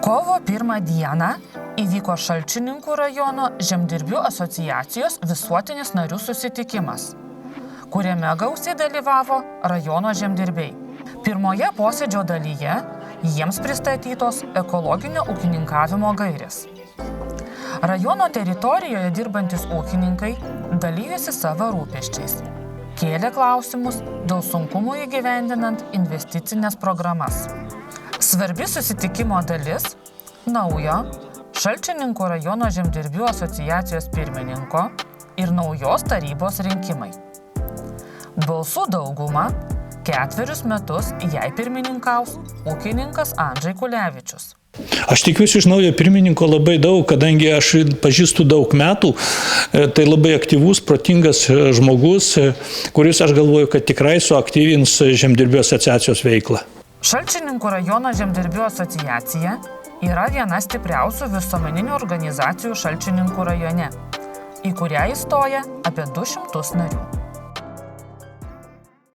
Kovo 1 dieną įvyko Šalčininkų rajono žemdirbių asociacijos visuotinis narių susitikimas, kuriame gausiai dalyvavo rajono žemdirbiai. Pirmoje posėdžio dalyje jiems pristatytos ekologinio ūkininkavimo gairės. Rajono teritorijoje dirbantis ūkininkai dalyjosi savo rūpesčiais, kėlė klausimus dėl sunkumų įgyvendinant investicinės programas. Svarbi susitikimo dalis – naujo Šalčininkų rajono žemdirbių asociacijos pirmininko ir naujos tarybos rinkimai. Balsų dauguma 4 metus jai pirmininkaus ūkininkas Andžej Kulevičius. Aš tikiuosi iš naujo pirmininko labai daug, kadangi aš pažįstu daug metų, tai labai aktyvus, protingas žmogus, kuris aš galvoju, kad tikrai suaktyvins žemdirbių asociacijos veiklą. Šalčininkų rajono žemdirbių asociacija yra viena stipriausių visuomeninių organizacijų Šalčininkų rajone, į kurią įstoja apie 200 narių.